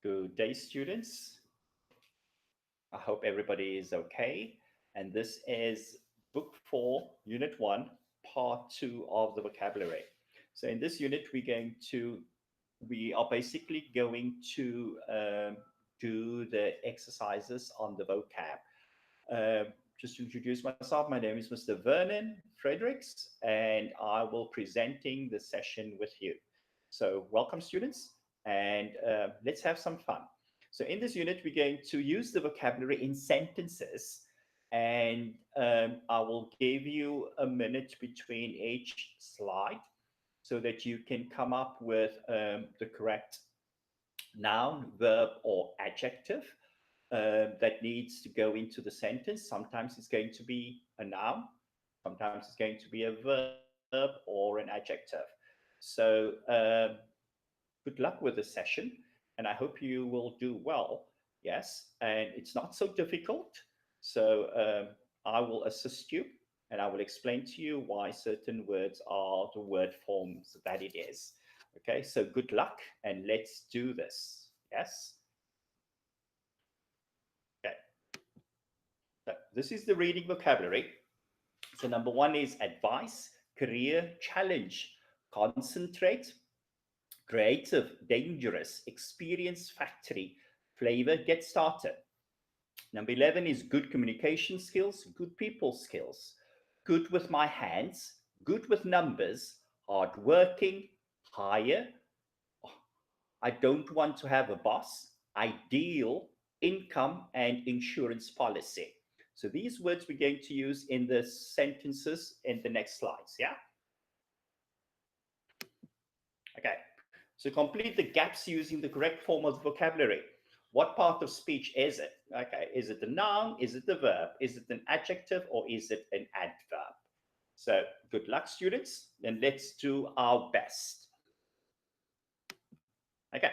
Good day, students. I hope everybody is okay. And this is Book 4, Unit 1, Part 2 of the vocabulary. So in this unit, we are basically going to do the exercises on the vocab. Just to introduce myself, my name is Mr. Vernon Fredericks, and I will presenting the session with you. So welcome, students, and let's have some fun. So in this unit, we're going to use the vocabulary in sentences, and I will give you a minute between each slide so that you can come up with the correct noun, verb, or adjective that needs to go into the sentence. Sometimes it's going to be a noun, sometimes it's going to be a verb or an adjective. So, good luck with the session, and I hope you will do well. Yes, and it's not so difficult. So, I will assist you and I will explain to you why certain words are the word forms that it is. Okay, so good luck and let's do this. Yes. Okay. So this is the reading vocabulary. So number one is advice, career, challenge, concentrate, creative, dangerous, experience, factory, flavor, get started. Number 11 is good communication skills, good people skills, good with my hands, good with numbers, hardworking, hire, I don't want to have a boss, ideal, income, and insurance policy. So these words we're going to use in the sentences in the next slides. Yeah. Okay. So complete the gaps using the correct form of the vocabulary. What part of speech is it? Okay. Is it the noun? Is it the verb? Is it an adjective or is it an adverb? So good luck, students, and let's do our best. Okay.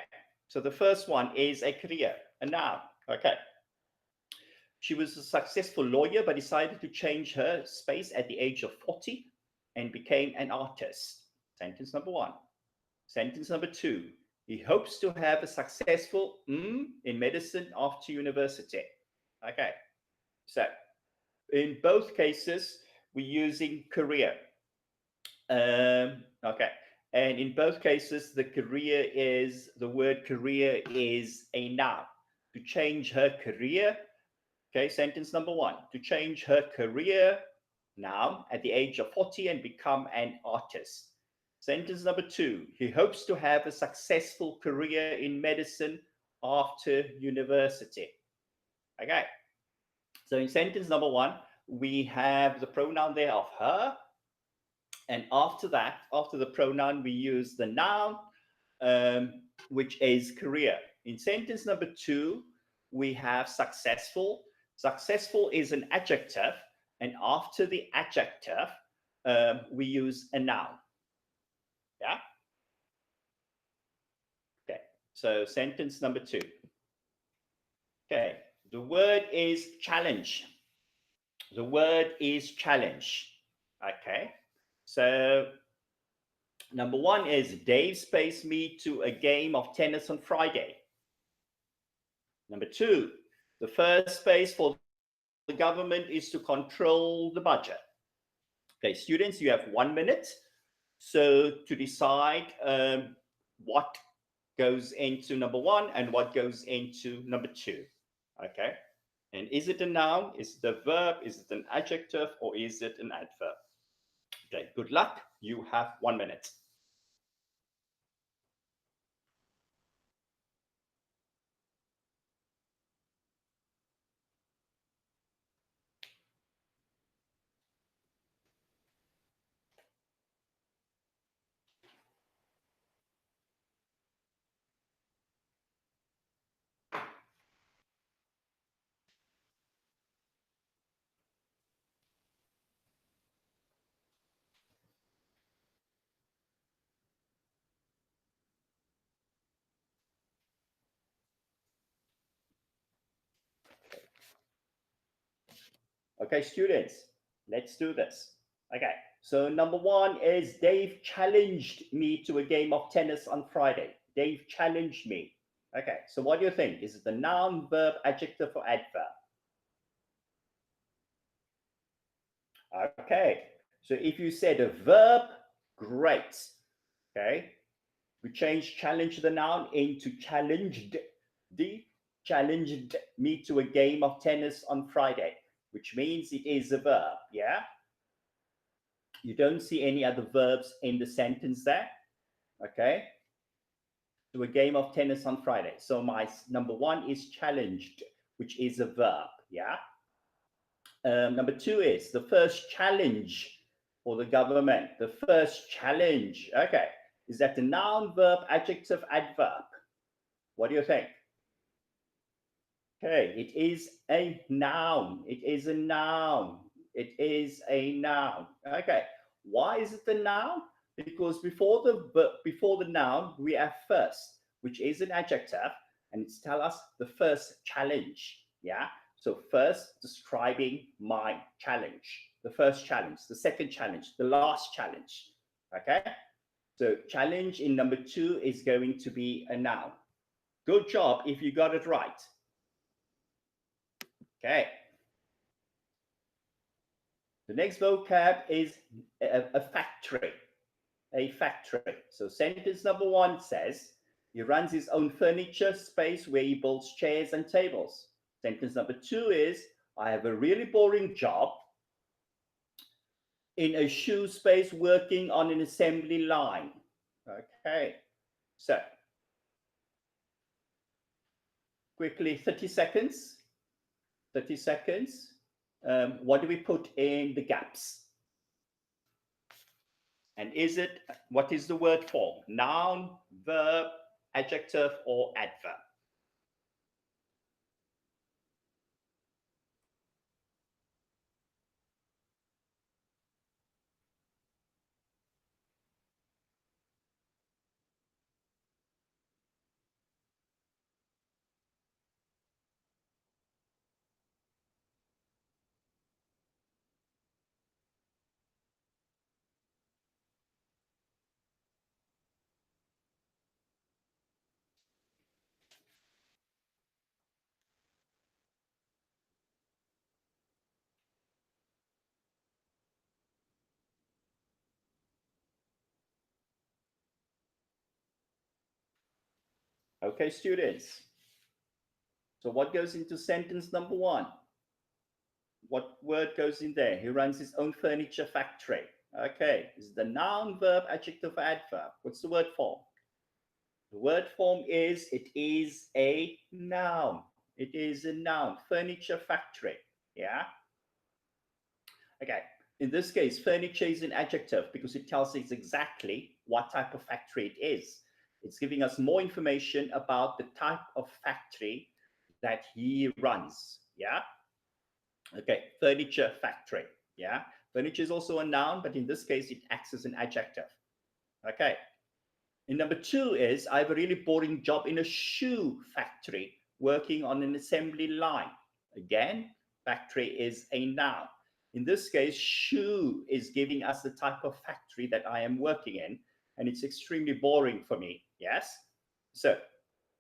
So the first one is a career, a noun. Okay. She was a successful lawyer, but decided to change her space at the age of 40 and became an artist. Sentence number one. Sentence number two. He hopes to have a successful in medicine after university. Okay. So in both cases, we're using career. Okay. And in both cases, the word career is a noun. To change her career. Okay, sentence number one, to change her career now at the age of 40 and become an artist. Sentence number two, he hopes to have a successful career in medicine after university. Okay, so in sentence number one, we have the pronoun there of her. And after that, after the pronoun, we use the noun, which is career. In sentence number two, we have successful. Successful is an adjective, and after the adjective, we use a noun. Yeah? Okay, so sentence number two. Okay, the word is challenge. The word is challenge. Okay, so number one is Dave spaced me to a game of tennis on Friday. Number two, the first space for the government is to control the budget. Okay, students, you have 1 minute. So to decide what goes into number one and what goes into number two. Okay, and is it a noun? Is it a verb? Is it an adjective? Or is it an adverb? Okay, good luck. You have 1 minute. Okay, students, let's do this. Okay, so number one is Dave challenged me to a game of tennis on Friday. Dave challenged me. Okay, so what do you think? Is it the noun, verb, adjective, or adverb? Okay, so if you said a verb, great. Okay, we change challenge the noun into challenged. The challenged me to a game of tennis on Friday, which means it is a verb. Yeah, you don't see any other verbs in the sentence there. Okay, to a game of tennis on Friday. So my number one is challenged, which is a verb. Yeah. Number two is the first challenge for the government. The first challenge. Okay. Is that the noun, verb, adjective, adverb? What do you think? Okay, it is a noun. It is a noun. It is a noun. Okay. Why is it a noun? Because before the noun we have first, which is an adjective, and it's tell us the first challenge. Yeah. So first describing my challenge, the first challenge, the second challenge, the last challenge. Okay. So challenge in number two is going to be a noun. Good job if you got it right. Okay. The next vocab is a factory. A factory. So sentence number one says, he runs his own furniture space where he builds chairs and tables. Sentence number two is, I have a really boring job in a shoe space working on an assembly line. Okay. So quickly, 30 seconds. 30 seconds. What do we put in the gaps? And is it, what is the word form? Noun, verb, adjective, or adverb? Okay, students. So what goes into sentence number one? What word goes in there? He runs his own furniture factory. Okay, is the noun, verb, adjective, adverb? What's the word form? The word form is, it is a noun. It is a noun, furniture factory. Yeah. Okay. In this case, furniture is an adjective because it tells us exactly what type of factory it is. It's giving us more information about the type of factory that he runs. Yeah. Okay. Furniture factory. Yeah. Furniture is also a noun, but in this case, it acts as an adjective. Okay. And number two is, I have a really boring job in a shoe factory working on an assembly line. Again, factory is a noun. In this case, shoe is giving us the type of factory that I am working in, and it's extremely boring for me. Yes? So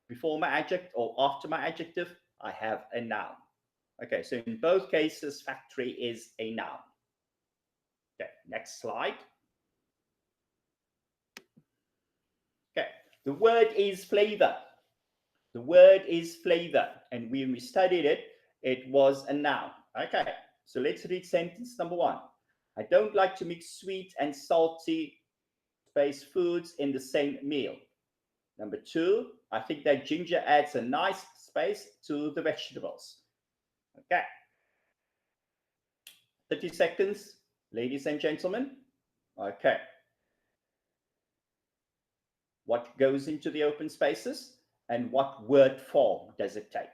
before my adjective or after my adjective, I have a noun. Okay, so in both cases, factory is a noun. Okay, next slide. Okay, the word is flavor. The word is flavor, and when we studied it, it was a noun. Okay, so let's read sentence number one. I don't like to mix sweet and salty space foods in the same meal. Number two, I think that ginger adds a nice space to the vegetables. Okay, 30 seconds, ladies and gentlemen. Okay, what goes into the open spaces and what word form does it take?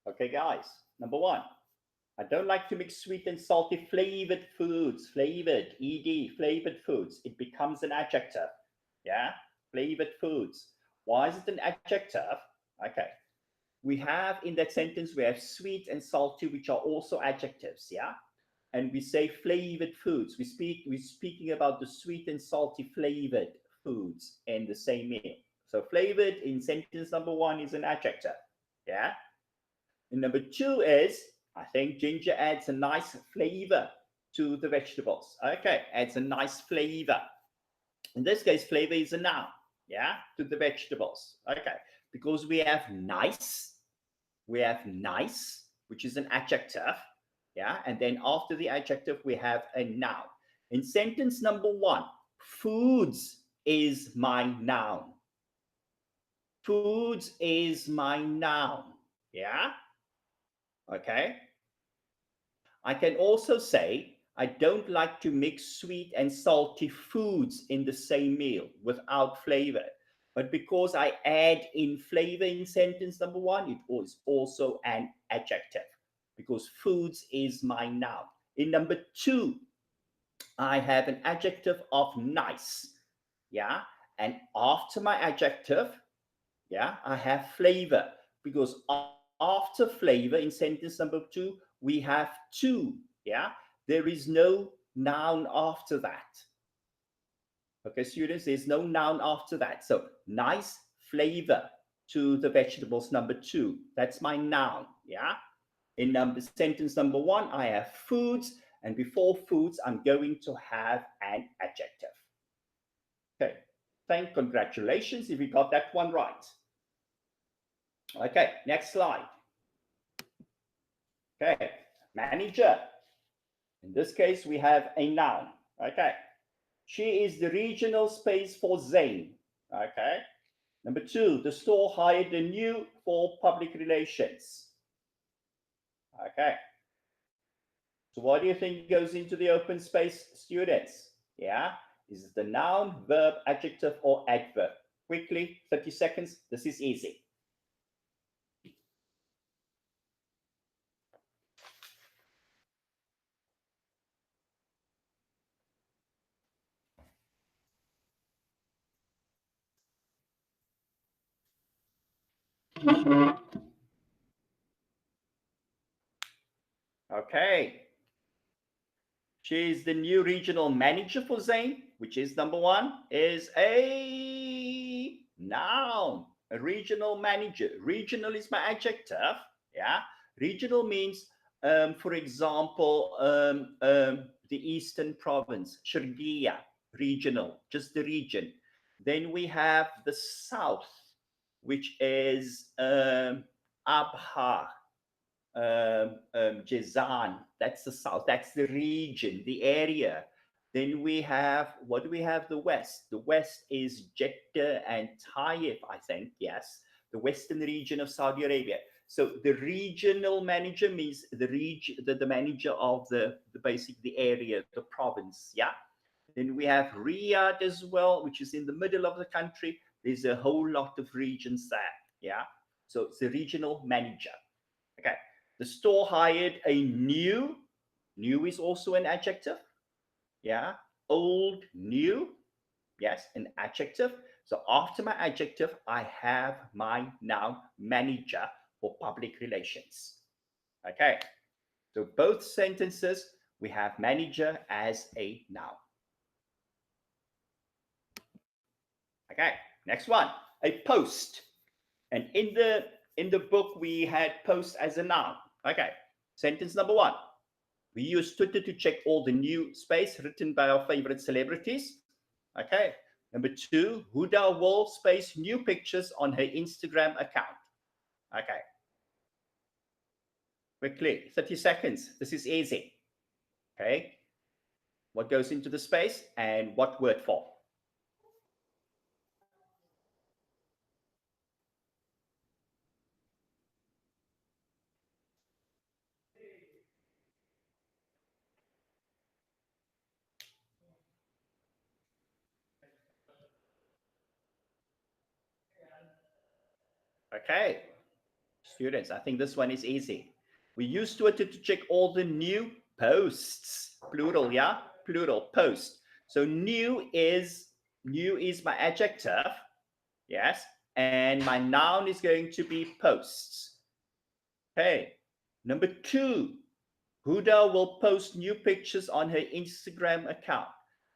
Okay, guys. Number one, I don't like to mix sweet and salty flavored foods. Flavored, flavored foods. It becomes an adjective. Yeah, flavored foods. Why is it an adjective? Okay. We have in that sentence, we have sweet and salty, which are also adjectives. Yeah. And we say flavored foods. We're speaking about the sweet and salty flavored foods in the same meal. So flavored in sentence number one is an adjective. Yeah. And number two is, I think ginger adds a nice flavor to the vegetables. Okay, adds a nice flavor. In this case, flavor is a noun, yeah, to the vegetables. Okay, because we have nice, which is an adjective, yeah, and then after the adjective, we have a noun. In sentence number one, foods is my noun. Foods is my noun, yeah, okay. I can also say I don't like to mix sweet and salty foods in the same meal without flavor. But because I add in flavor in sentence number one, it was also an adjective because foods is my noun. In number two, I have an adjective of nice. Yeah. And after my adjective, yeah, I have flavor because after flavor in sentence number two, we have to, yeah, there is no noun after that. Okay, students, there's no noun after that. So nice flavor to the vegetables, number two. That's my noun, yeah. In sentence number one, I have foods, and before foods, I'm going to have an adjective. Okay, congratulations if you got that one right. Okay, next slide. Okay, manager. In this case, we have a noun. Okay, she is the regional space for Zane. Okay, number two, the store hired a new for public relations. Okay, so what do you think goes into the open space, students? Yeah, is it the noun, verb, adjective, or adverb? Quickly, 30 seconds. This is easy. Okay. She is the new regional manager for Zane, which is number one, is a noun. A regional manager. Regional is my adjective. Yeah. Regional means, for example, the Eastern Province, Shargia, regional, just the region. Then we have the South, which is Abha, Jizan, that's the south, that's the region, the area. Then we have, what do we have? The west. The west is Jeddah and Taif, I think, yes. The western region of Saudi Arabia. So the regional manager means the region, the manager of the basic, the area, the province, yeah. Then we have Riyadh as well, which is in the middle of the country. There's a whole lot of regions there, yeah. So it's the regional manager. Okay. The store hired a new is also an adjective. Yeah. Old, new. Yes, an adjective. So after my adjective, I have my noun manager for public relations. Okay. So both sentences, we have manager as a noun. Okay. Next one, a post. And in the book, we had post as a noun. Okay. Sentence number one. We use Twitter to check all the new space written by our favorite celebrities. Okay. Number two, Huda will space new pictures on her Instagram account. Okay. Quickly, 30 seconds. This is easy. Okay. What goes into the space and what word for? Okay. Students, I think this one is easy. We use Twitter to check all the new posts. Plural, yeah? Plural, post. So new is my adjective, yes? And my noun is going to be posts. Okay. Number 2, Huda will post new pictures on her Instagram account.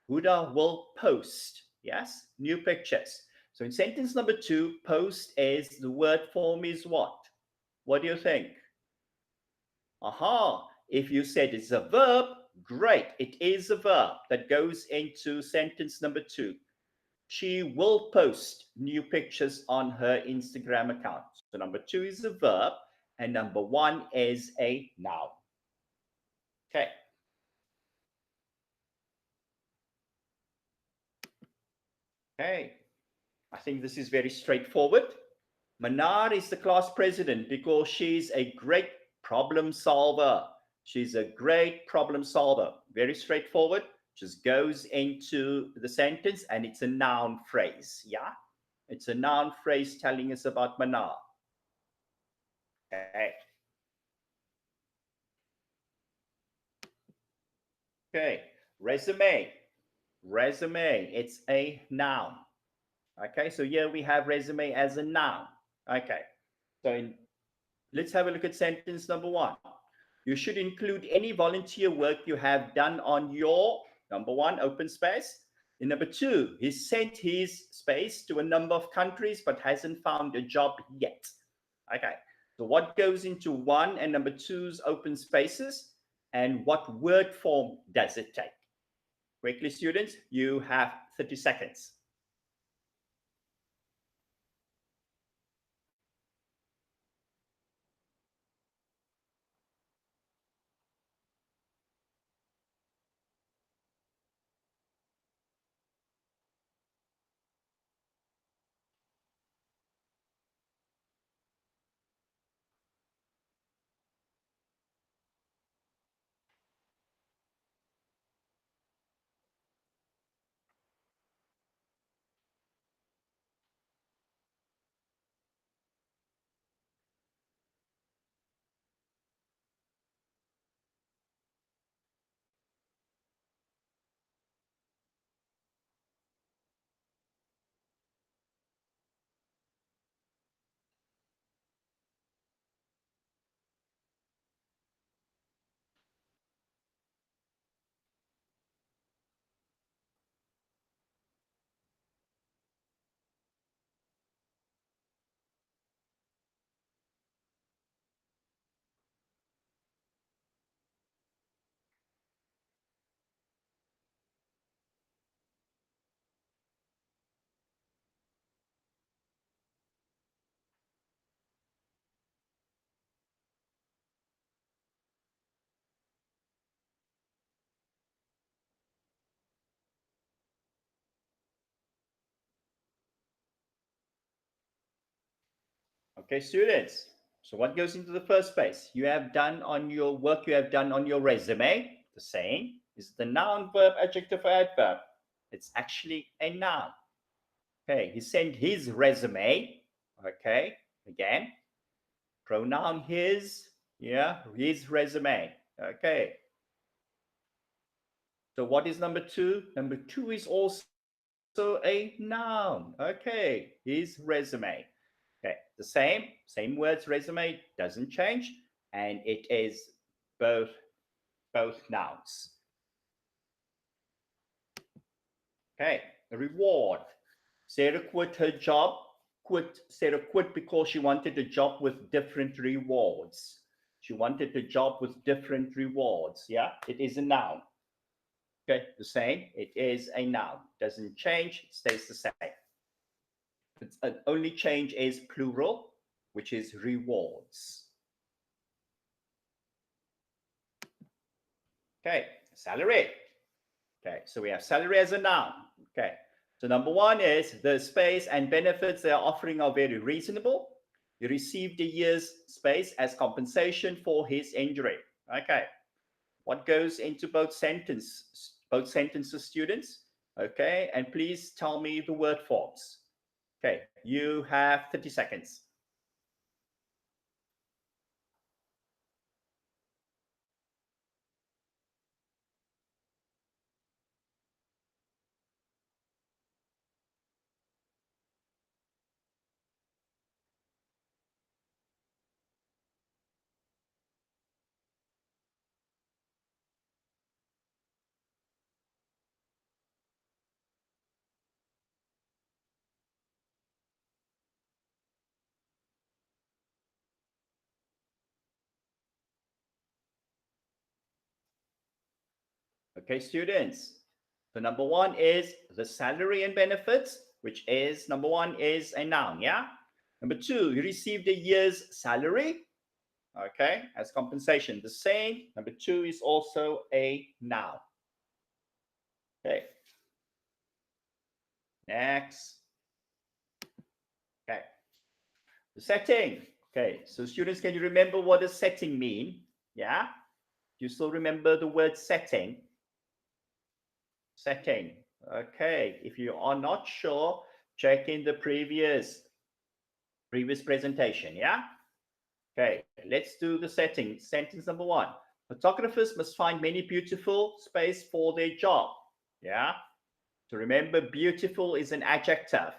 Huda will post, yes, new pictures. So in sentence number 2, post is the word form is what? What do you think? Aha, if you said it's a verb, great. It is a verb that goes into sentence number 2. She will post new pictures on her Instagram account. So number 2 is a verb and number 1 is a noun. Okay. Okay. I think this is very straightforward. Manar is the class president because she's a great problem solver. She's a great problem solver. Very straightforward. Just goes into the sentence and it's a noun phrase. Yeah? It's a noun phrase telling us about Manar. Okay. Okay. Resume. Resume. It's a noun. Okay. So here we have resume as a noun. Okay. So let's have a look at sentence number 1. You should include any volunteer work you have done on your, number 1, open space. And number 2, he sent his space to a number of countries but hasn't found a job yet. Okay, so what goes into 1 and number 2's open spaces, and what word form does it take? Quickly, students, you have 30 seconds. Okay, students. So what goes into the first space? You have done on your work, you have done on your resume. The same is the noun, verb, adjective, or adverb. It's actually a noun. Okay, he sent his resume. Okay, again, pronoun his, yeah, his resume. Okay. So what is number 2? Number 2 is also a noun. Okay, his resume. Okay, the same words, resume doesn't change, and it is both nouns. Okay, the reward. Sarah quit her job. Sarah quit because she wanted a job with different rewards. She wanted a job with different rewards. Yeah, it is a noun. Okay, the same. It is a noun. Doesn't change. It stays the same. Its only change is plural, which is rewards. Okay, salary. Okay, so we have salary as a noun. Okay, so number 1 is the space and benefits they are offering are very reasonable. He received a year's space as compensation for his injury. Okay, what goes into both sentences, students? Okay, and please tell me the word forms. Okay, you have 30 seconds. Okay, students. So number one is the salary and benefits, which is number one is a noun, yeah? Number two, you received a year's salary, okay, as compensation. The same. Number two is also a noun. Okay. Next. Okay. The setting. Okay. So students, can you remember what does setting mean? Yeah. Do you still remember the word setting? Setting. Okay. If you are not sure, check in the previous presentation. Yeah. Okay. Let's do the setting. Sentence number one. Photographers must find many beautiful space for their job. Yeah. So remember, beautiful is an adjective.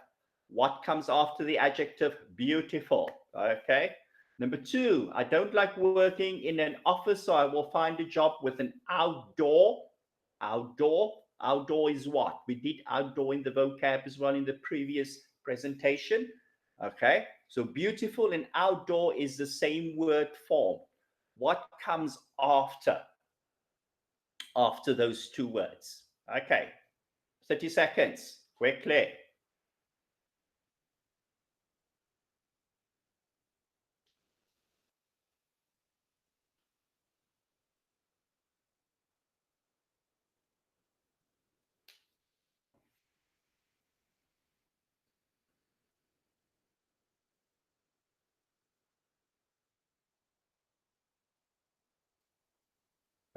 What comes after the adjective beautiful? Okay. Number two, I don't like working in an office, so I will find a job with an outdoor. Outdoor. Outdoor is what? We did outdoor in the vocab as well in the previous presentation. Okay. So beautiful and outdoor is the same word form. What comes after those two words? Okay. 30 seconds, quickly.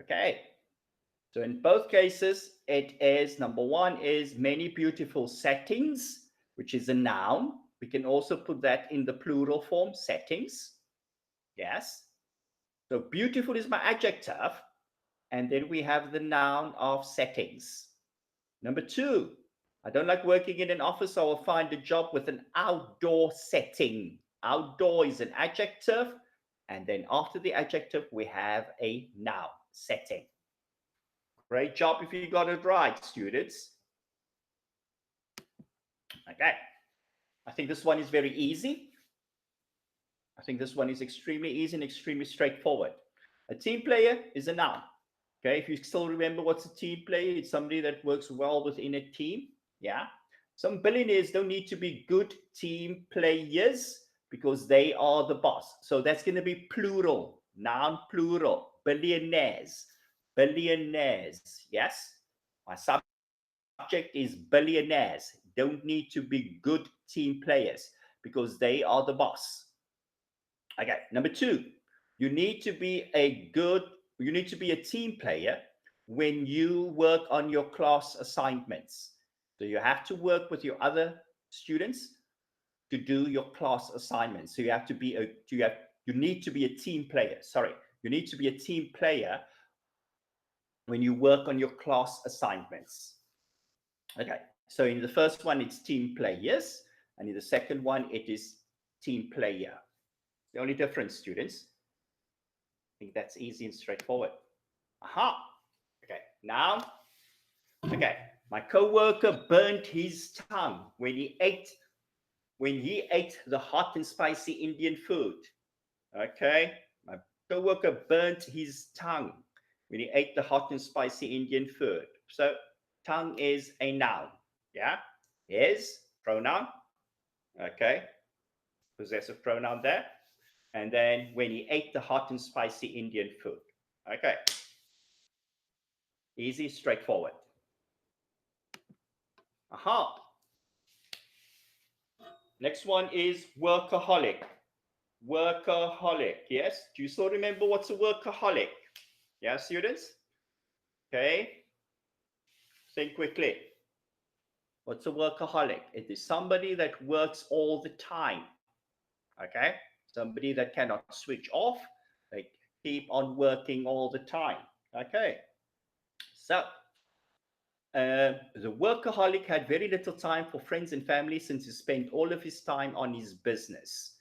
Okay. So in both cases, it is number one is many beautiful settings, which is a noun. We can also put that in the plural form, settings. Yes. So beautiful is my adjective. And then we have the noun of settings. Number two, I don't like working in an office. So I will find a job with an outdoor setting. Outdoor is an adjective. And then after the adjective, we have a noun, setting. Great job if you got it right, students. Okay. I think this one is very easy. I think this one is extremely easy and extremely straightforward. A team player is a noun. Okay, if you still remember what's a team player, it's somebody that works well within a team. Yeah. Some billionaires don't need to be good team players because they are the boss. So that's going to be plural, noun plural, billionaires, billionaires. Yes. My subject is billionaires. Don't need to be good team players because they are the boss. Okay, number two, you need to be a team player when you work on your class assignments. So you have to work with your other students to do your class assignments. So you have to be you need to be a team player. Sorry, you need to be a team player when you work on your class assignments. Okay, so in the first one, it's team players, and in the second one, it is team player. The only difference, students. I think that's easy and straightforward. Aha. Okay, now, okay, my coworker burnt his tongue when he ate the hot and spicy Indian food. Okay, my coworker burnt his tongue when he ate the hot and spicy Indian food. So tongue is a noun. Yeah, is pronoun. Okay, possessive pronoun there. And then when he ate the hot and spicy Indian food. Okay, easy, straightforward. Aha. Next one is workaholic. Workaholic. Yes. Do you still remember what's a workaholic? Yeah, students? Okay. Think quickly. What's a workaholic? It is somebody that works all the time. Okay. Somebody that cannot switch off. They keep on working all the time. Okay. So the workaholic had very little time for friends and family since he spent all of his time on his business.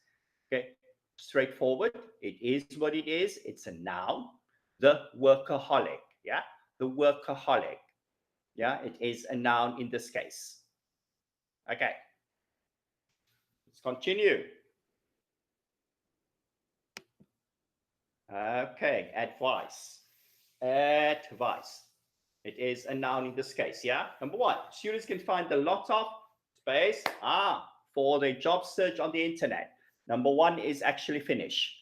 Okay, straightforward. It is what it is. It's a noun. The workaholic. Yeah, the workaholic. Yeah, it is a noun in this case. Okay, let's continue. Okay, advice. Advice. It is a noun in this case, yeah? Number one, students can find a lot of space for their job search on the internet. Number one is actually finish.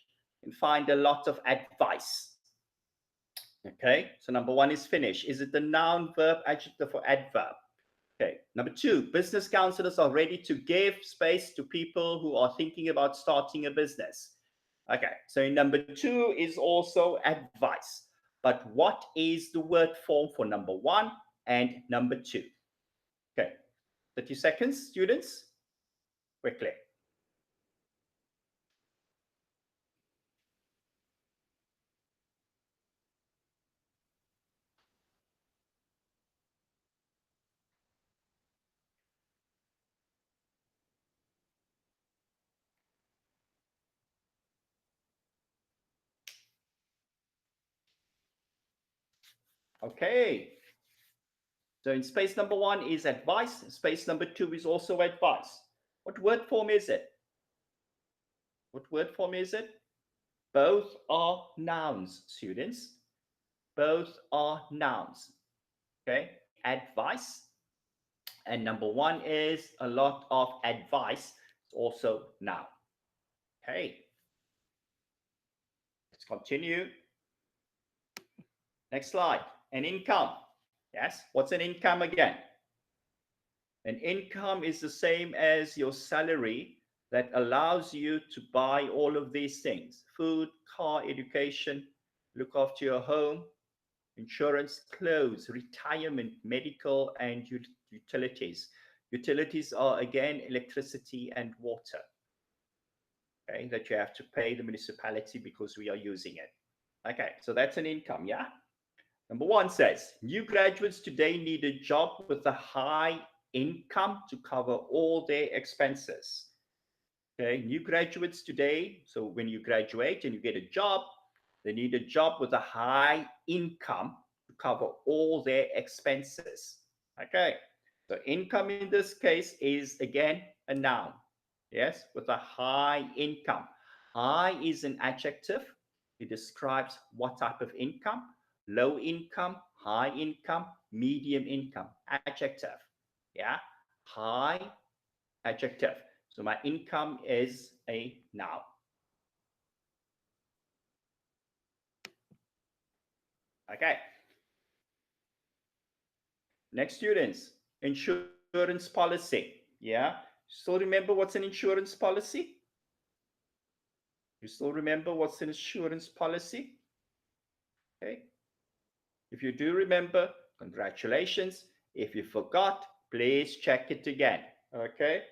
You can find a lot of advice. Okay, so number one is finish. Is it the noun, verb, adjective, or adverb? Okay, number two, business counselors are ready to give space to people who are thinking about starting a business. Okay, so number two is also advice. But what is the word form for number one and number two? Okay, 30 seconds, students, quickly. Okay, so in space number one is advice, space number two is also advice. What word form is it? What word form is it? Both are nouns, students. Both are nouns. Okay, advice. And number one is a lot of advice. It's also noun. Okay, let's continue. Next slide. An income. Yes, what's an income again? An income is the same as your salary that allows you to buy all of these things: food, car, education, look after your home, insurance, clothes, retirement, medical, and utilities. Utilities are again electricity and water, okay, that you have to pay the municipality because we are using it. Okay, so that's an income, yeah? Number one says, new graduates today need a job with a high income to cover all their expenses. Okay, new graduates today, so when you graduate and you get a job, they need a job with a high income to cover all their expenses. Okay, so income in this case is again a noun. Yes, with a high income. High is an adjective. It describes what type of income: low income, high income, medium income. Adjective. Yeah, high, adjective. So my income is a noun. Okay. Next, students, insurance policy. Yeah. Still remember what's an insurance policy? You still remember what's an insurance policy? Okay. If you do remember, congratulations. If you forgot, please check it again. Okay.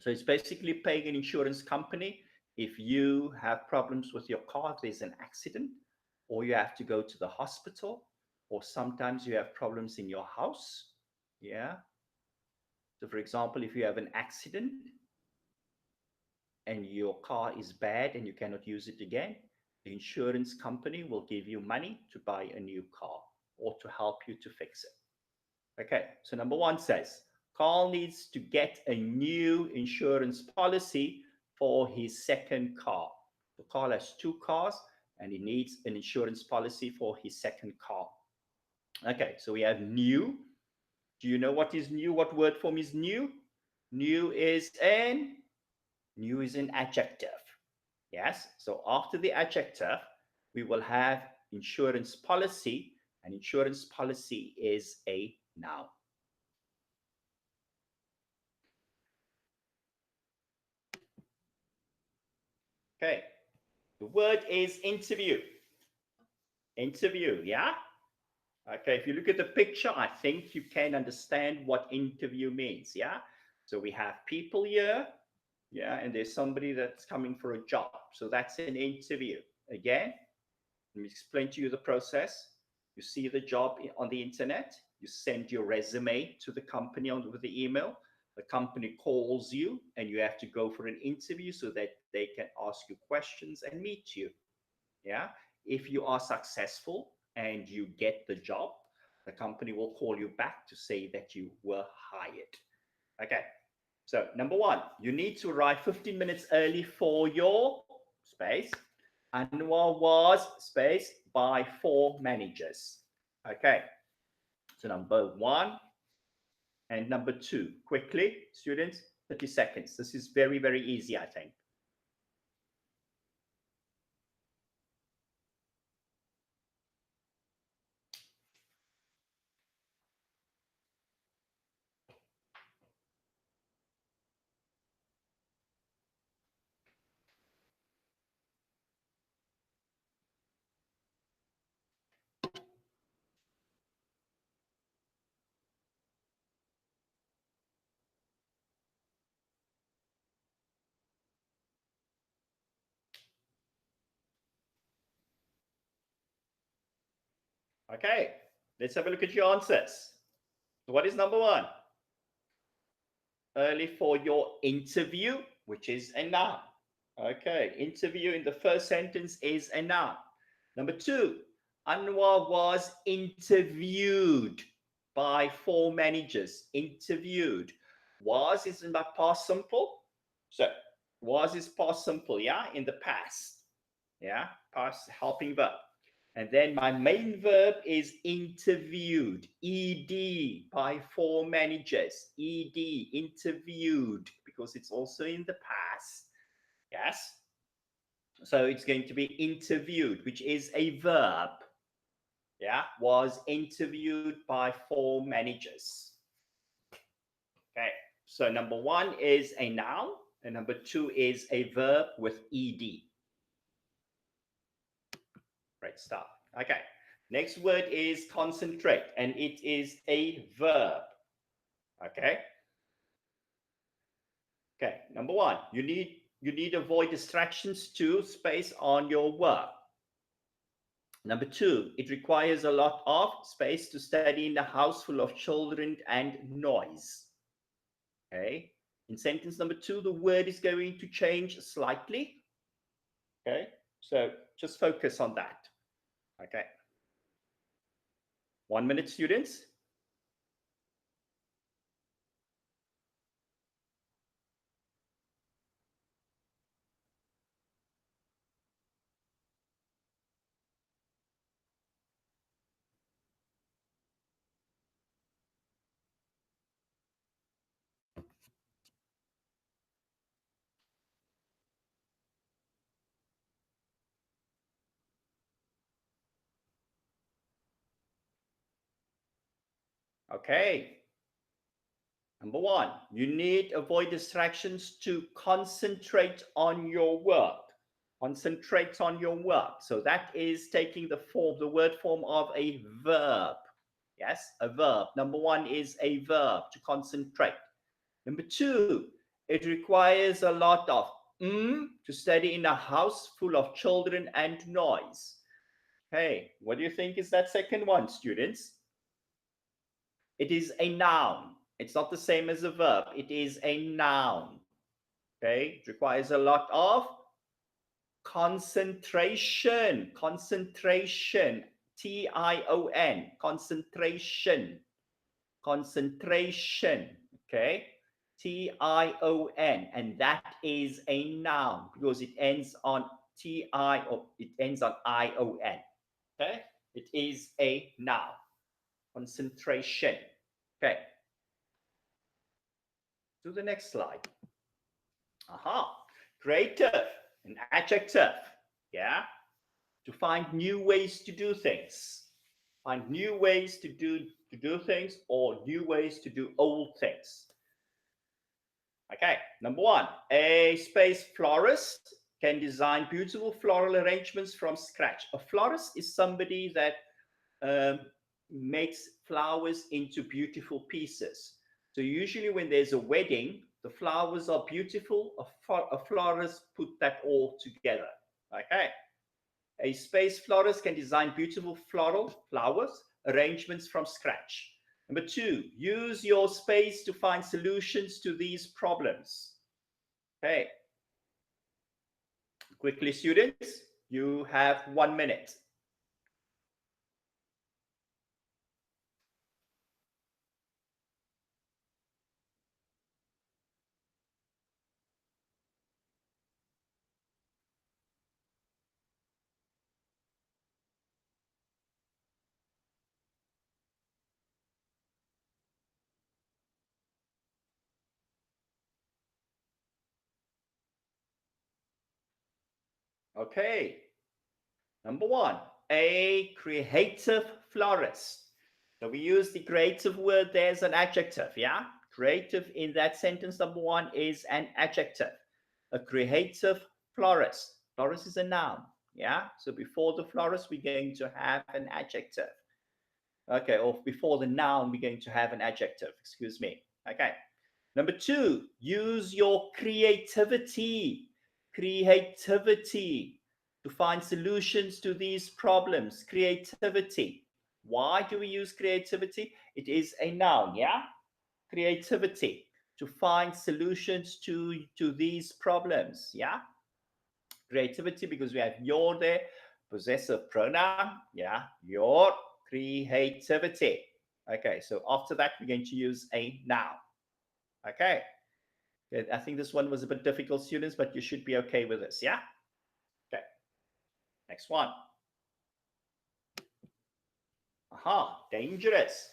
So it's basically paying an insurance company if you have problems with your car, if there's an accident, or you have to go to the hospital, or sometimes you have problems in your house. Yeah. So, for example, if you have an accident and your car is bad and you cannot use it again, the insurance company will give you money to buy a new car or to help you to fix it. Okay, so number one says Carl needs to get a new insurance policy for his second car. So Carl has two cars and he needs an insurance policy for his second car. Okay, so we have new. Do you know what is new? What word form is new? New is an adjective. Yes, so after the adjective, we will have insurance policy, and insurance policy is a noun. Okay, the word is interview. Interview, yeah? Okay, if you look at the picture, I think you can understand what interview means, yeah? So we have people here, yeah, and there's somebody that's coming for a job. So that's an interview. Again, let me explain to you the process. You see the job on the internet, you send your resume to the company with the email. The company calls you, and you have to go for an interview so that they can ask you questions and meet you. Yeah. If you are successful and you get the job, the company will call you back to say that you were hired. Okay. So, number one, you need to arrive 15 minutes early for your space. Anwar was space by 4 managers. Okay. So number 1 and number 2. Quickly, students, 30 seconds. This is very, very easy, I think. Okay, let's have a look at your answers. So what is number 1? Early for your interview, which is a noun. Okay, interview in the first sentence is a noun. Number 2, Anwar was interviewed by 4 managers. Interviewed. Was is in the past simple. So was is past simple, yeah, in the past. Yeah, past helping verb. And then my main verb is interviewed, ed, by 4 managers, ed, interviewed, because it's also in the past. Yes. So it's going to be interviewed, which is a verb. Yeah, was interviewed by 4 managers. Okay, so number 1 is a noun, and number 2 is a verb with ed. Great stuff. Okay, next word is concentrate, and it is a verb. Okay. Okay, number 1, you need to avoid distractions to space on your work. Number 2, it requires a lot of space to study in a house full of children and noise. Okay, in sentence number 2, the word is going to change slightly. Okay, so just focus on that. Okay, 1 minute, students. Okay. Number 1, you need to avoid distractions to concentrate on your work. Concentrate on your work. So that is taking the word form of a verb. Yes, a verb. Number 1 is a verb, to concentrate. Number 2, it requires a lot of to study in a house full of children and noise. Hey, what do you think is that second one, students? It is a noun. It's not the same as a verb. It is a noun. Okay, it requires a lot of concentration. Concentration. T-I-O-N. Concentration. Concentration. Okay, T-I-O-N, and that is a noun because it ends on T-I or it ends on I-O-N. Okay, it is a noun. Concentration. Okay. To the next slide. Aha. Creative, an adjective. Yeah. To find new ways to do things. Find new ways to do things or new ways to do old things. Okay. Number 1, a space florist can design beautiful floral arrangements from scratch. A florist is somebody that makes flowers into beautiful pieces. So usually when there's a wedding, the flowers are beautiful. A florist put that all together. Okay. A space florist can design beautiful flowers arrangements from scratch. Number 2, use your space to find solutions to these problems. Okay. Quickly, students, you have 1 minute. Okay. Number 1, a creative florist. So we use the creative word there as an adjective, yeah? Creative in that sentence, number 1, is an adjective. A creative florist. Florist is a noun, yeah? So before the florist, we're going to have an adjective. Okay, or before the noun, we're going to have an adjective, excuse me. Okay. Number 2, use your creativity. Creativity to find solutions to these problems. Creativity. Why do we use creativity? It is a noun, yeah? Creativity to find solutions to these problems, yeah? Creativity, because we have your there, possessive pronoun, yeah? Your creativity. Okay, so after that, we're going to use a noun. Okay. I think this one was a bit difficult, students, but you should be okay with this, yeah? Okay. Next one. Aha, dangerous.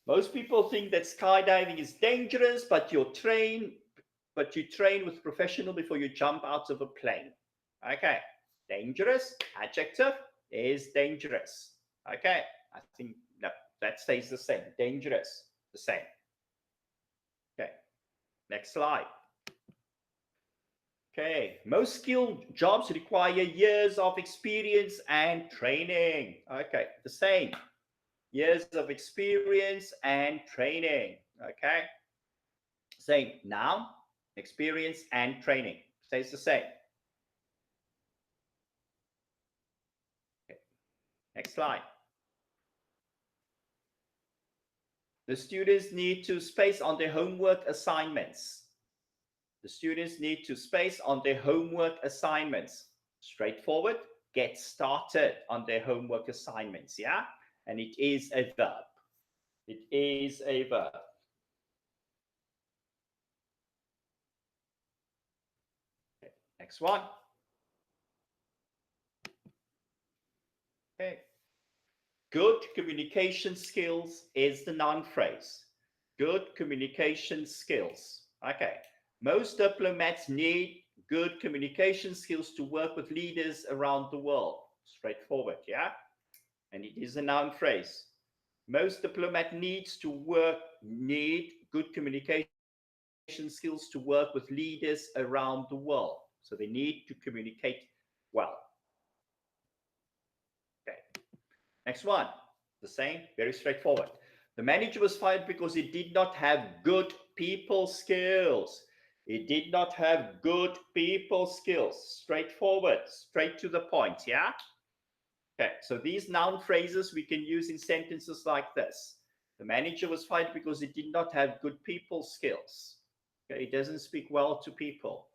Most people think that skydiving is dangerous, but you train with professional before you jump out of a plane. Okay. Dangerous, adjective, is dangerous. Okay. I think that stays the same. Dangerous, the same. Okay. Next slide. Okay, most skilled jobs require years of experience and training. Okay, the same. Years of experience and training. Okay, same. Now, experience and training stays the same. Okay. Next slide. The students need to space on their homework assignments. The students need to space on their homework assignments. Straightforward. Get started on their homework assignments, yeah? And it is a verb. It is a verb. Okay, next one. Okay. Good communication skills is the noun phrase. Good communication skills. Okay. Most diplomats need good communication skills to work with leaders around the world. Straightforward, yeah? And it is a noun phrase. Most diplomat need good communication skills to work with leaders around the world. So they need to communicate well. Okay. Next one. The same, very straightforward. The manager was fired because he did not have good people skills. He did not have good people skills. Straightforward, straight to the point, yeah? Okay, so these noun phrases we can use in sentences like this. The manager was fired because he did not have good people skills. Okay, he doesn't speak well to people.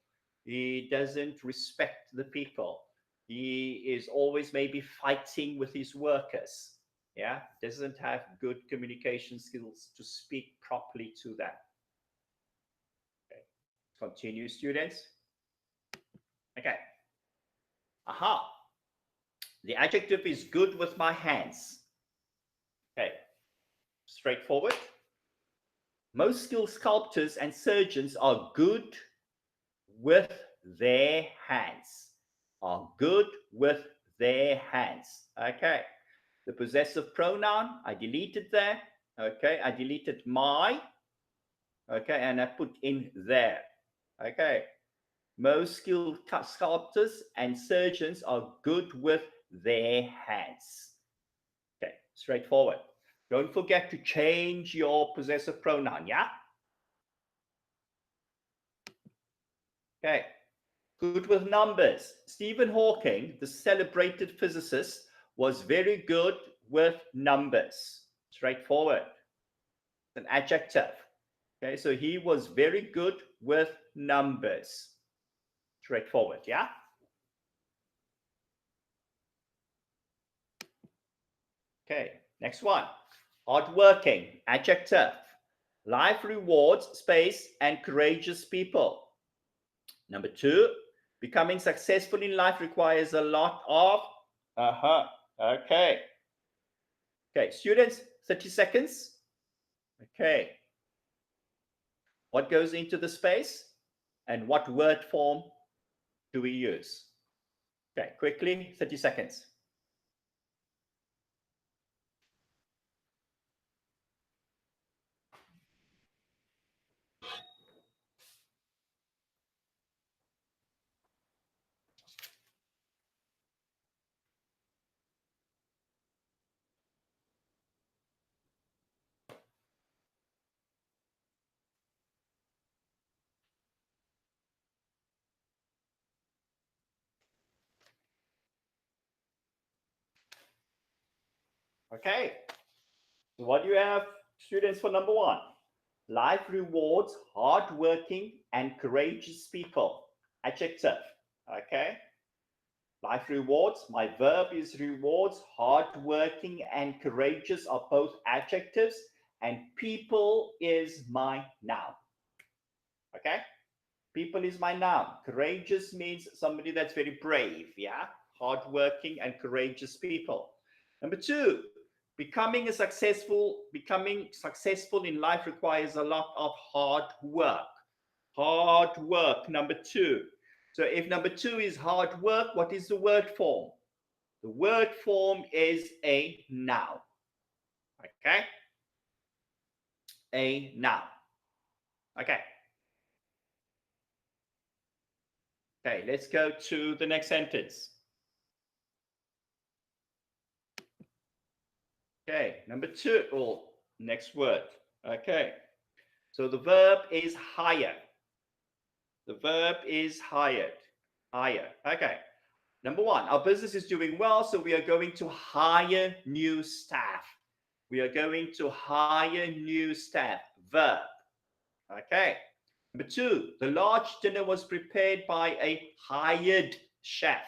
He doesn't respect the people. He is always maybe fighting with his workers. Yeah, doesn't have good communication skills to speak properly to them. Okay, continue, students. Okay. Aha. The adjective is good with my hands. Okay, straightforward. Most skilled sculptors and surgeons are good with their hands. Are good with their hands. Okay. The possessive pronoun, I deleted there. Okay. I deleted my. Okay. And I put in there. Okay. Most skilled sculptors and surgeons are good with their hands. Okay. Straightforward. Don't forget to change your possessive pronoun. Yeah. Okay. Good with numbers. Stephen Hawking, the celebrated physicist, was very good with numbers. Straightforward. It's an adjective. Okay, so he was very good with numbers. Straightforward, yeah? Okay, next one. Hardworking, adjective. Life rewards space and courageous people. Number 2, becoming successful in life requires a lot of, okay. Okay, students, 30 seconds. Okay. What goes into the space and what word form do we use? Okay, quickly, 30 seconds. Okay, so what do you have, students, for number one? Life rewards hardworking and courageous people. Adjective. Okay, life rewards. My verb is rewards. Hardworking and courageous are both adjectives, and people is my noun. Okay, people is my noun. Courageous means somebody that's very brave. Yeah, hardworking and courageous people. Number two, becoming successful in life requires a lot of hard work. Hard work, number two. So if number two is hard work, what is the word form? The word form is a noun. Okay? A noun. Okay. Okay, let's go to the next sentence. Okay, number two, or next word. Okay. So the verb is hire. The verb is hired. Hire. Okay. Number one, our business is doing well, so we are going to hire new staff. We are going to hire new staff. Verb. Okay. Number two, the large dinner was prepared by a hired chef.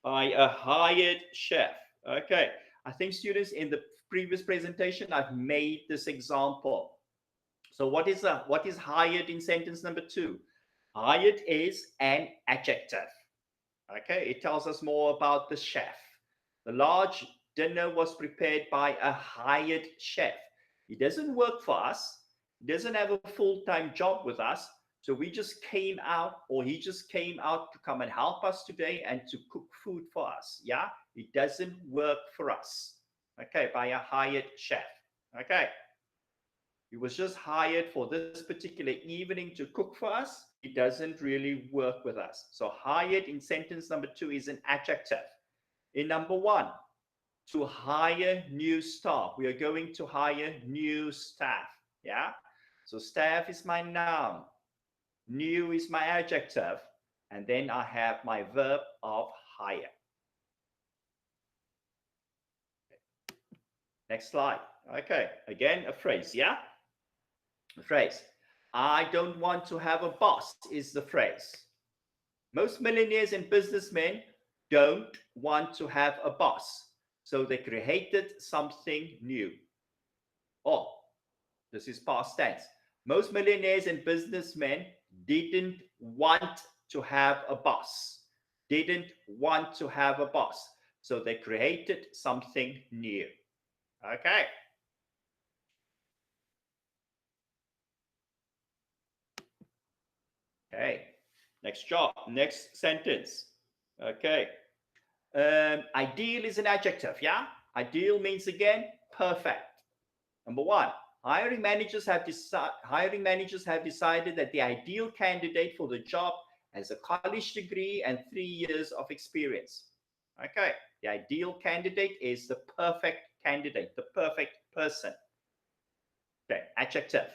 By a hired chef. Okay. I think, students, in the previous presentation, I've made this example. So what is hired in sentence number two? Hired is an adjective. Okay, it tells us more about the chef. The large dinner was prepared by a hired chef. He doesn't work for us. He doesn't have a full-time job with us. So we just came out, or he just came out to come and help us today and to cook food for us. Yeah, he doesn't work for us. Okay, by a hired chef. Okay. He was just hired for this particular evening to cook for us. He doesn't really work with us. So hired in sentence number two is an adjective. In number one, to hire new staff. We are going to hire new staff. Yeah. So staff is my noun. New is my adjective. And then I have my verb of hire. Next slide. Okay. Again, a phrase. Yeah. A phrase. I don't want to have a boss is the phrase. Most millionaires and businessmen don't want to have a boss, so they created something new. Oh, this is past tense. Most millionaires and businessmen didn't want to have a boss. Didn't want to have a boss, so they created something new. Okay. Okay. Next job. Next sentence. Okay. Ideal is an adjective, yeah? Ideal means, again, perfect. Number one, hiring managers have decided that the ideal candidate for the job has a college degree and 3 years of experience. Okay, the ideal candidate is the perfect candidate, the perfect person. Okay, adjective.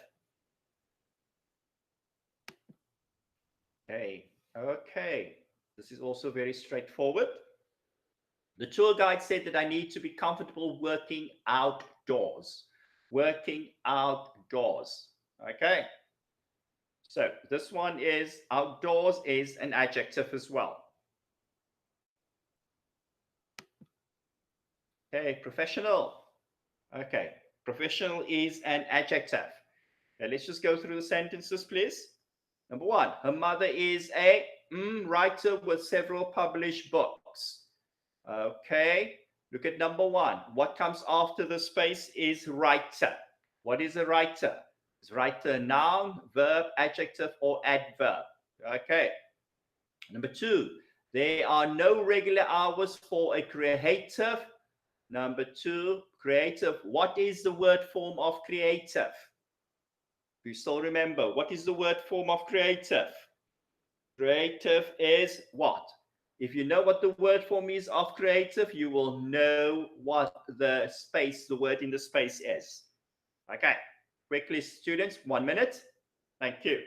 Okay. This is also very straightforward. The tour guide said that I need to be comfortable working outdoors. Working outdoors. Okay. So this one is outdoors is an adjective as well. Okay, professional. Okay, professional is an adjective. Okay, let's just go through the sentences, please. Number one, her mother is a writer with several published books. Okay, look at number one. What comes after the space is writer. What is a writer? Is writer a noun, verb, adjective, or adverb? Okay. Number 2, there are no regular hours for a creative. Number 2, creative. What is the word form of creative? Do you still remember? What is the word form of creative? Creative is what? If you know what the word form is of creative, you will know what the space, the word in the space is. Okay, quickly, students, 1 minute. Thank you.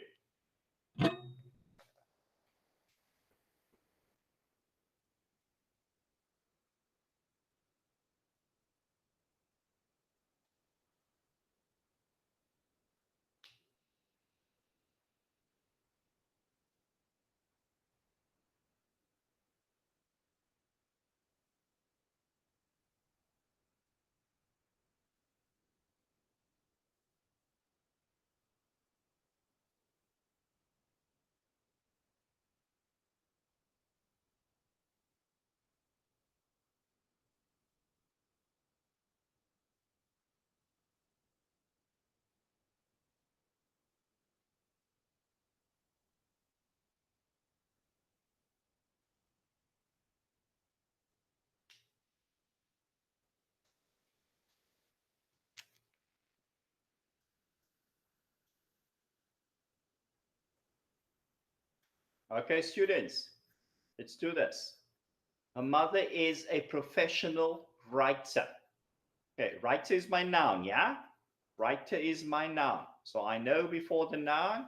Okay, students, let's do this. Her mother is a professional writer. Okay, writer is my noun, yeah? Writer is my noun. So I know before the noun,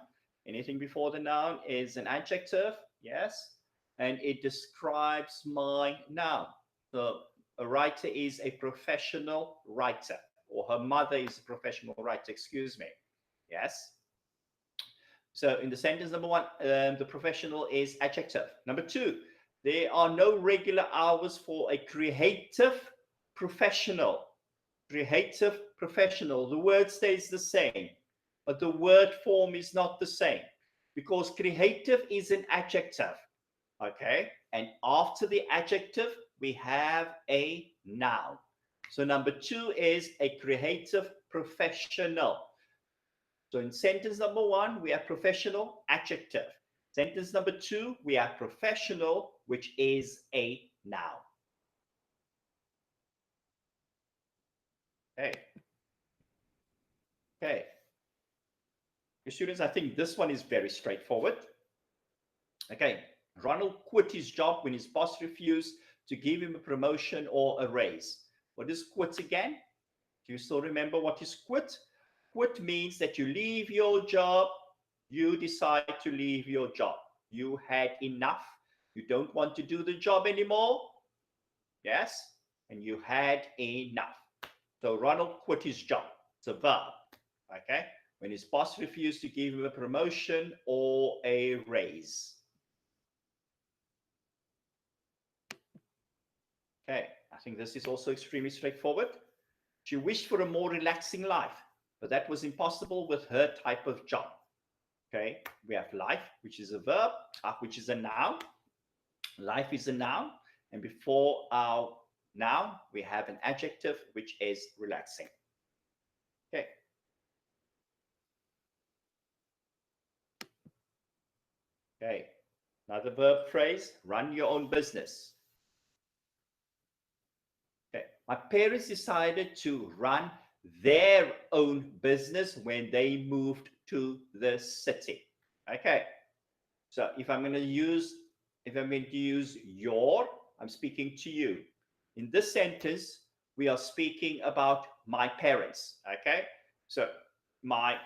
anything before the noun is an adjective, yes? And it describes my noun. So a writer is a professional writer, or her mother is a professional writer, excuse me. Yes? So in the sentence number 1, the professional is adjective. Number 2, there are no regular hours for a creative professional. Creative professional. The word stays the same, but the word form is not the same because creative is an adjective. Okay. And after the adjective, we have a noun. So number 2 is a creative professional. So in sentence number 1, we have professional, adjective. Sentence number 2, we have professional, which is a noun. Okay. Okay. Students, I think this one is very straightforward. Okay. Ronald quit his job when his boss refused to give him a promotion or a raise. What is quit again? Do you still remember what is quit? Quit means that you leave your job, you decide to leave your job. You had enough. You don't want to do the job anymore. Yes? And you had enough. So Ronald quit his job. It's a verb. Okay? When his boss refused to give him a promotion or a raise. Okay, I think this is also extremely straightforward. She wished for a more relaxing life, but that was impossible with her type of job. Okay, we have life, which is a verb, which is a noun. Life is a noun, and before our noun, we have an adjective, which is relaxing. Okay. Okay, another verb phrase, run your own business. Okay, my parents decided to run their own business when they moved to the city. Okay, so if I'm going to use your, I'm speaking to you. In this sentence, we are speaking about my parents. Okay, so my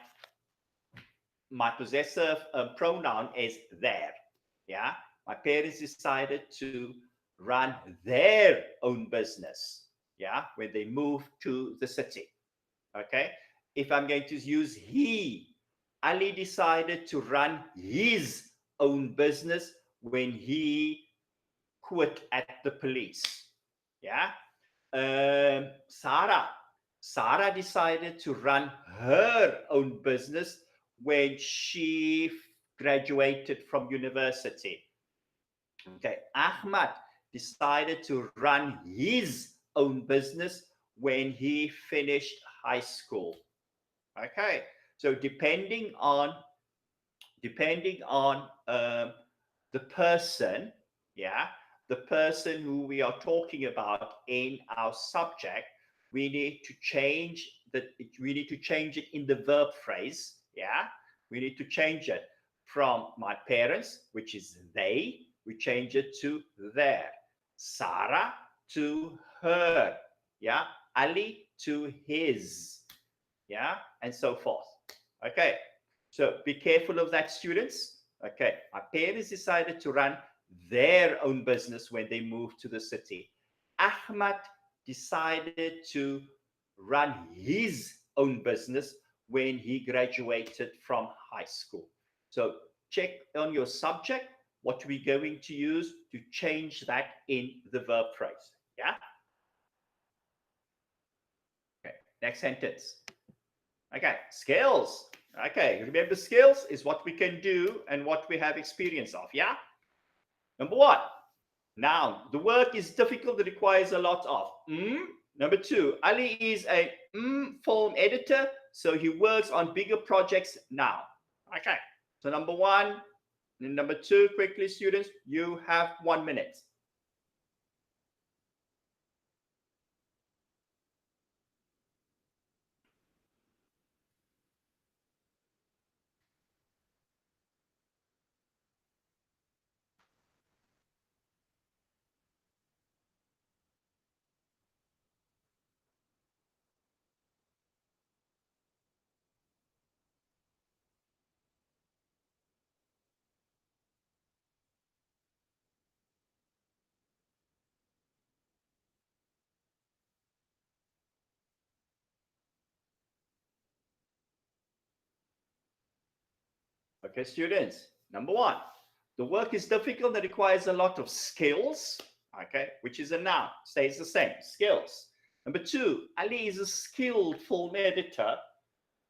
possessive pronoun is their. Yeah, my parents decided to run their own business. Yeah, when they moved to the city. Okay, if I'm going to use he, Ali decided to run his own business when he quit at the police. Yeah, Sarah. Sarah decided to run her own business when she graduated from university. Okay, Ahmad decided to run his own business when he finished high school. Okay, so depending on the person, yeah, the person who we are talking about in our subject, we need to change it in the verb phrase, yeah. We need to change it from my parents, which is they, we change it to their. Sarah to her, yeah. Ali to his, yeah, and so forth. Okay, so be careful of that, students. Okay, my parents decided to run their own business when they moved to the city. Ahmad decided to run his own business when he graduated from high school. So check on your subject what we're going to use to change that in the verb phrase. Yeah. Okay. Next sentence. Okay. Skills. Okay. Remember, skills is what we can do and what we have experience of. Yeah. Number one. Now, the work is difficult. It requires a lot of. Number two, Ali is a film editor, so he works on bigger projects now. Okay. So number one and number two, quickly, students, you have 1 minute. Okay, students. Number one, the work is difficult. That requires a lot of skills. Okay, which is a noun, stays the same. Skills. Number two, Ali is a skilled film editor.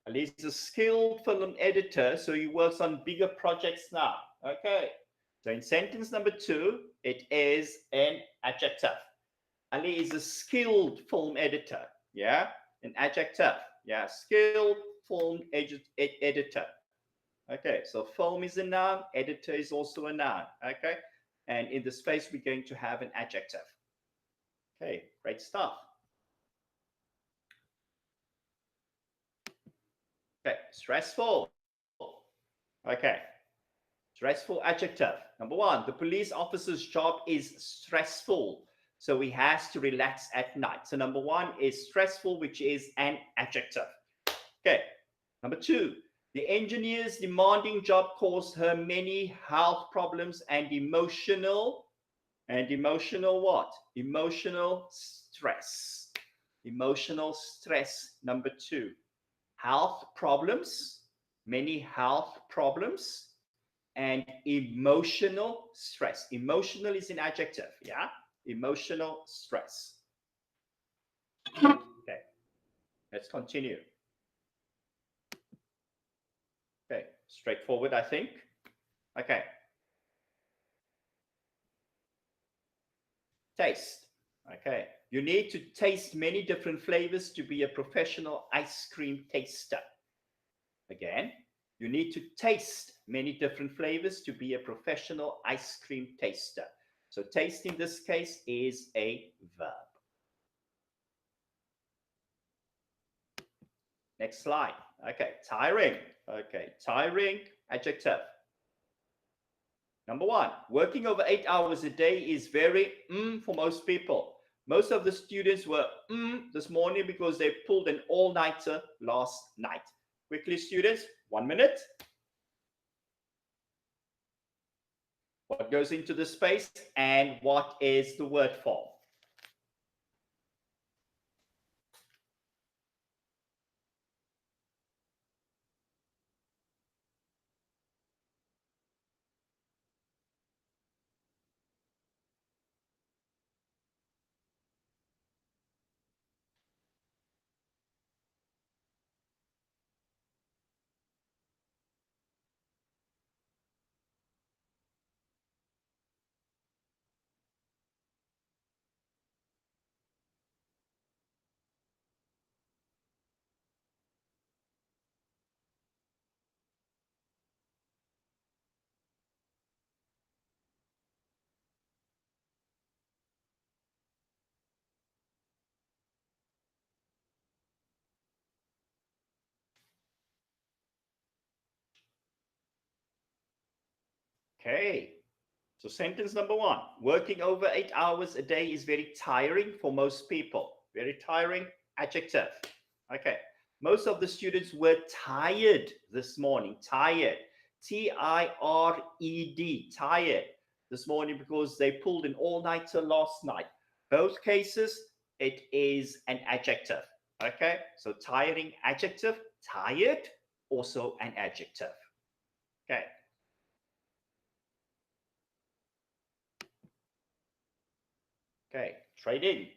Ali is a skilled film editor, so he works on bigger projects now. Okay. So in sentence number two, it is an adjective. Ali is a skilled film editor. Yeah, an adjective. Yeah, skilled film editor. Okay, so film is a noun, editor is also a noun. Okay, and in the space, we're going to have an adjective. Okay, great stuff. Okay, stressful. Okay, stressful adjective. Number one, the police officer's job is stressful. So he has to relax at night. So number one is stressful, which is an adjective. Okay. Number two, the engineer's demanding job caused her many health problems and emotional what? Emotional stress. Emotional stress. Number two, health problems, many health problems, and emotional stress. Emotional is an adjective, yeah? Emotional stress. Okay, let's continue. Okay, straightforward, I think. Okay, taste. Okay, you need to taste many different flavors to be a professional ice cream taster. Again, you need to taste many different flavors to be a professional ice cream taster. So taste in this case is a verb. Next slide. Okay, tiring. Okay, tiring, adjective. Number one, working over 8 hours a day is very for most people. Most of the students were this morning because they pulled an all-nighter last night. Quickly, students, 1 minute. What goes into the space and what is the word form? Okay. So sentence number one, working over 8 hours a day is very tiring for most people. Very tiring, adjective. Okay. Most of the students were tired this morning. Tired. Tired. Tired this morning because they pulled an all-nighter last night. Both cases, it is an adjective. Okay. So tiring, adjective. Tired, also an adjective. Okay. Okay. Trading.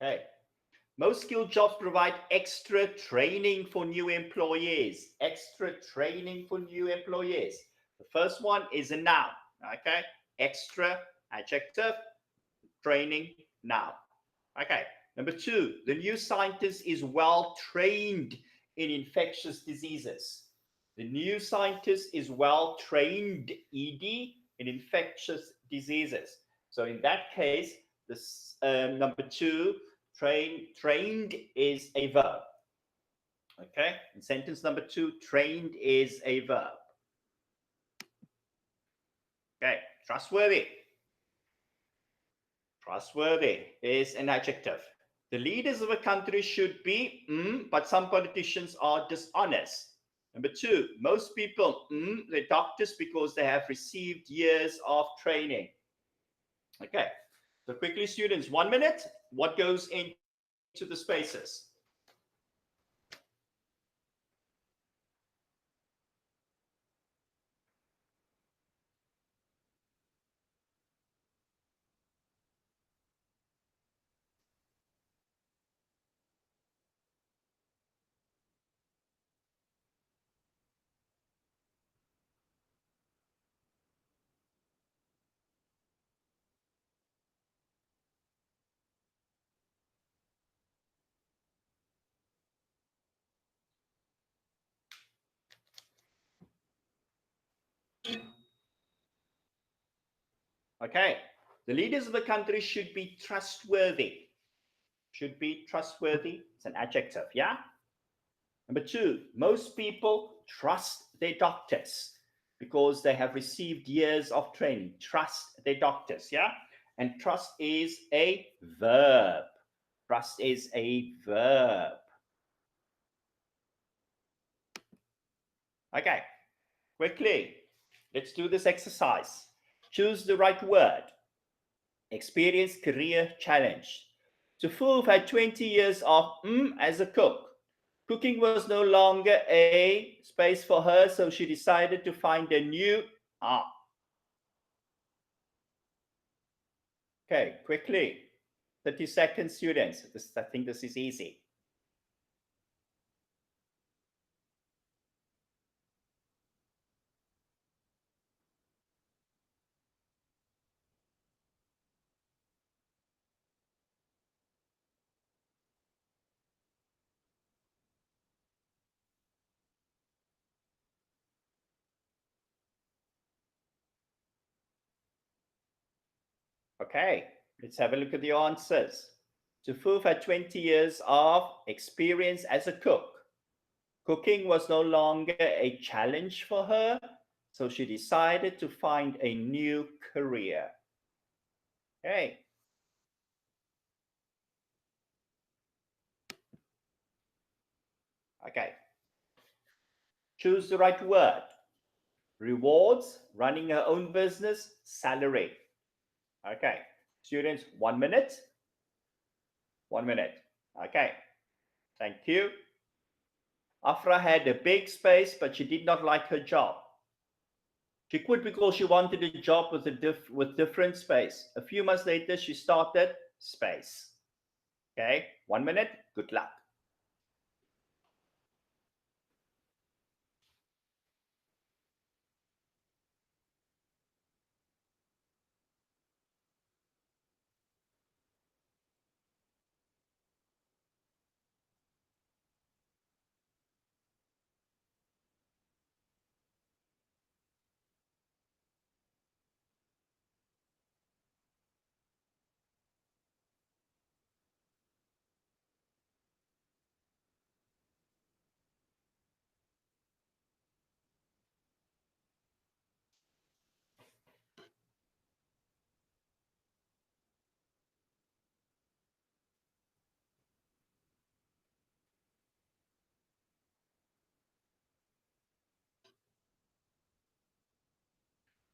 Okay. Most skilled jobs provide extra training for new employees. Extra training for new employees. The first one is a noun. Okay. Extra, adjective, training, noun. Okay. Number two, the new scientist is well trained in infectious diseases. The new scientist is well trained, ed, in infectious diseases. So in that case, this number two, trained is a verb. Okay. In sentence number two, trained is a verb. Okay. Trustworthy. Trustworthy is an adjective. The leaders of a country should be, but some politicians are dishonest. Number two, most people, they're doctors because they have received years of training. Okay, so quickly, students, 1 minute. What goes into the spaces? Okay, the leaders of the country should be trustworthy. Should be trustworthy. It's an adjective, yeah? Number two, most people trust their doctors because they have received years of training. Trust their doctors, yeah? And trust is a verb. Trust is a verb. Okay, quickly, let's do this exercise. Choose the right word. Experience career challenge. Tufuf had 20 years of as a cook. Cooking was no longer a space for her, so she decided to find a new ah. Okay, quickly. 30 seconds, students. I think this is easy. Okay, let's have a look at the answers. Tufuf had 20 years of experience as a cook. Cooking was no longer a challenge for her, so she decided to find a new career. Okay. Okay. Choose the right word. Rewards, running her own business, salary. Okay. Students, 1 minute. 1 minute. Okay. Thank you. Afra had a big space, but she did not like her job. She quit because she wanted a job with different space. A few months later, she started space. Okay, 1 minute. Good luck.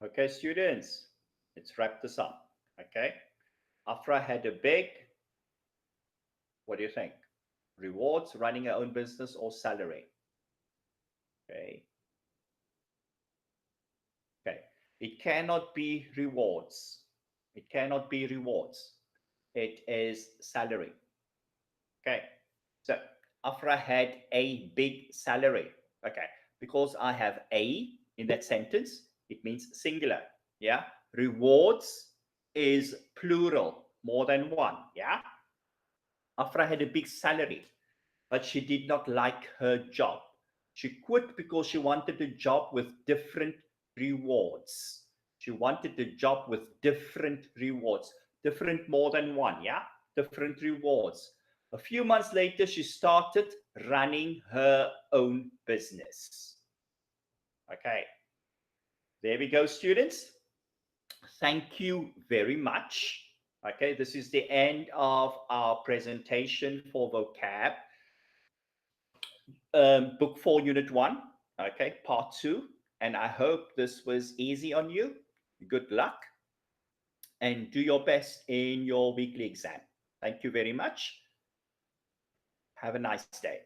Okay, students, let's wrap this up. Okay, Afra had a big, what do you think? Rewards, running her own business, or salary? Okay. Okay. It cannot be rewards. It cannot be rewards. It is salary. Okay. So Afra had a big salary. Okay. Because I have a in that sentence, it means singular. Yeah. Rewards is plural, more than one. Yeah. Afra had a big salary, but she did not like her job. She quit because she wanted a job with different rewards. She wanted a job with different rewards, different more than one, yeah? Different rewards. A few months later, she started running her own business. Okay, there we go, students. Thank you very much. Okay, this is the end of our presentation for vocab. Book 4, Unit 1, okay, Part 2. And I hope this was easy on you. Good luck and do your best in your weekly exam. Thank you very much. Have a nice day.